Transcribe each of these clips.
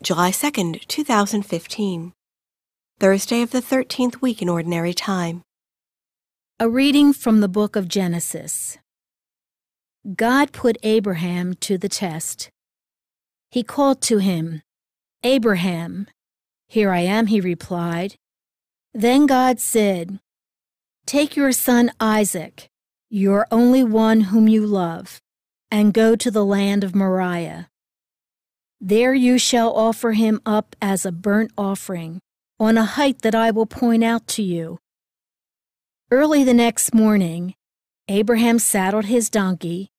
July 2nd, 2015. Thursday of the 13th week in Ordinary Time. A reading from the book of Genesis. God put Abraham to the test. He called to him, "Abraham." "Here I am," he replied. Then God said, "Take your son Isaac, your only one whom you love, and go to the land of Moriah. There you shall offer him up as a burnt offering on a height that I will point out to you." Early the next morning, Abraham saddled his donkey,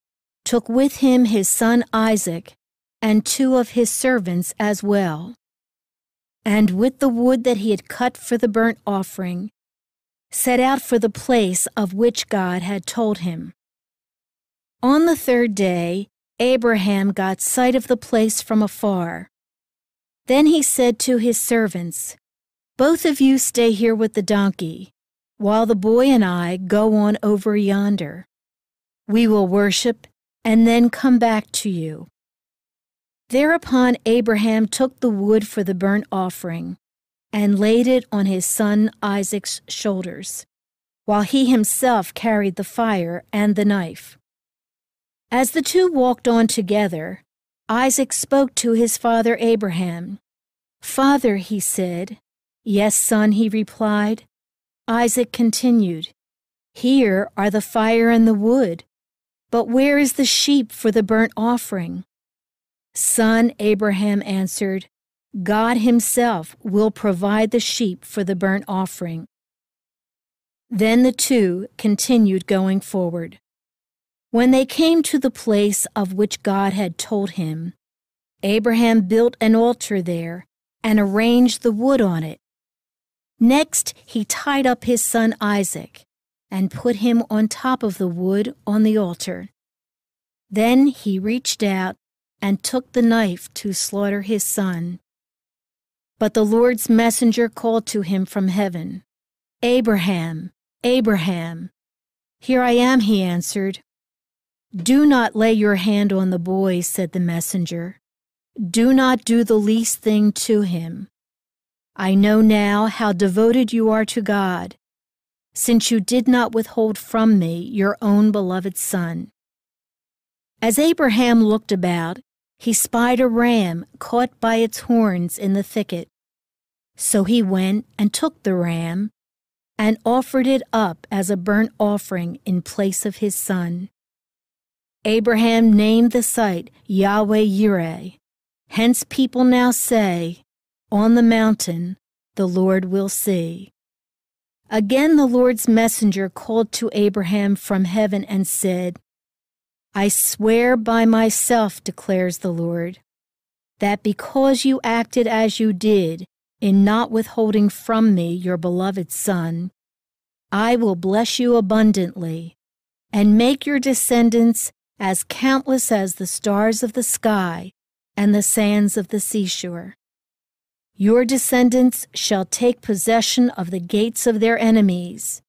took with him his son Isaac, and 2 of his servants as well. And with the wood that he had cut for the burnt offering, set out for the place of which God had told him. On the 3rd day, Abraham got sight of the place from afar. Then he said to his servants, "Both of you stay here with the donkey, while the boy and I go on over yonder. We will worship and then come back to you." Thereupon Abraham took the wood for the burnt offering and laid it on his son Isaac's shoulders, while he himself carried the fire and the knife. As the 2 walked on together, Isaac spoke to his father Abraham. "Father," he said. "Yes, son," he replied. Isaac continued, "Here are the fire and the wood, but where is the sheep for the burnt offering?" "Son," Abraham answered, "God himself will provide the sheep for the burnt offering." Then the 2 continued going forward. When they came to the place of which God had told him, Abraham built an altar there and arranged the wood on it. Next, he tied up his son Isaac and put him on top of the wood on the altar. Then he reached out and took the knife to slaughter his son. But the Lord's messenger called to him from heaven, "Abraham, Abraham." "Here I am," he answered. "Do not lay your hand on the boy," said the messenger. "Do not do the least thing to him. I know now how devoted you are to God, since you did not withhold from me your own beloved son." As Abraham looked about, he spied a ram caught by its horns in the thicket. So he went and took the ram and offered it up as a burnt offering in place of his son. Abraham named the site Yahweh-Yireh. Hence people now say, "On the mountain the Lord will see." Again the Lord's messenger called to Abraham from heaven and said, "I swear by myself, declares the Lord, that because you acted as you did in not withholding from me your beloved son, I will bless you abundantly and make your descendants as countless as the stars of the sky and the sands of the seashore. Your descendants shall take possession of the gates of their enemies,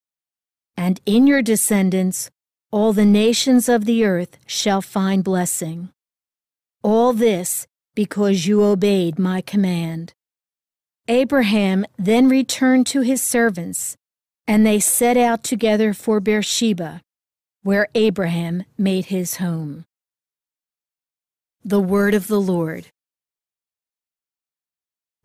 and in your descendants all the nations of the earth shall find blessing. All this because you obeyed my command." Abraham then returned to his servants, and they set out together for Beersheba, where Abraham made his home. The Word of the Lord.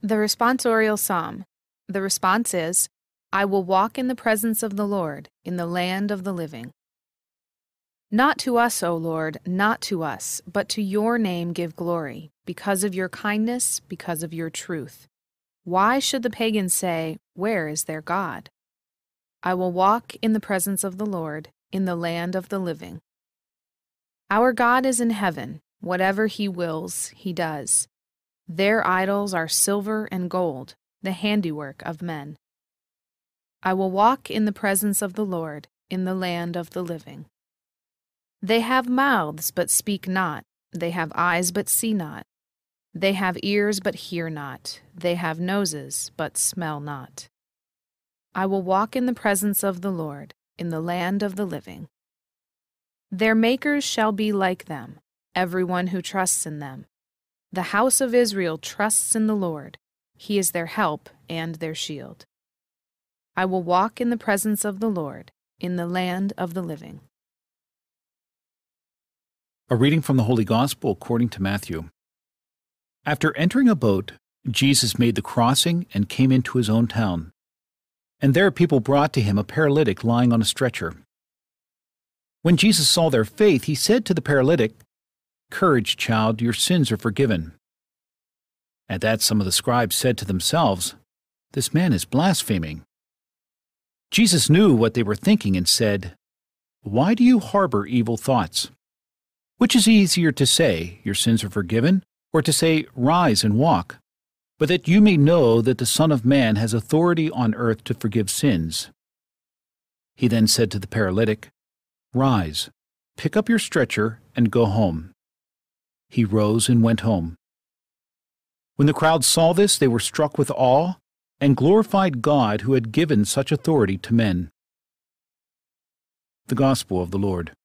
The responsorial psalm. The response is, "I will walk in the presence of the Lord, in the land of the living." Not to us, O Lord, not to us, but to your name give glory, because of your kindness, because of your truth. Why should the pagans say, "Where is their God?" I will walk in the presence of the Lord, in the land of the living. Our God is in heaven. Whatever he wills, he does. Their idols are silver and gold, the handiwork of men. I will walk in the presence of the Lord, in the land of the living. They have mouths but speak not, they have eyes but see not. They have ears but hear not, they have noses but smell not. I will walk in the presence of the Lord, in the land of the living. Their makers shall be like them, everyone who trusts in them. The house of Israel trusts in the Lord. He is their help and their shield. I will walk in the presence of the Lord, in the land of the living. A reading from the Holy Gospel according to Matthew. After entering a boat, Jesus made the crossing and came into his own town. And there people brought to him a paralytic lying on a stretcher. When Jesus saw their faith, he said to the paralytic, "Courage, child, your sins are forgiven." At that some of the scribes said to themselves, "This man is blaspheming." Jesus knew what they were thinking and said, "Why do you harbor evil thoughts? Which is easier to say, 'Your sins are forgiven,' or to say, 'Rise and walk'? But that you may know that the Son of Man has authority on earth to forgive sins." He then said to the paralytic, "Rise, pick up your stretcher, and go home." He rose and went home. When the crowd saw this, they were struck with awe and glorified God who had given such authority to men. The Gospel of the Lord.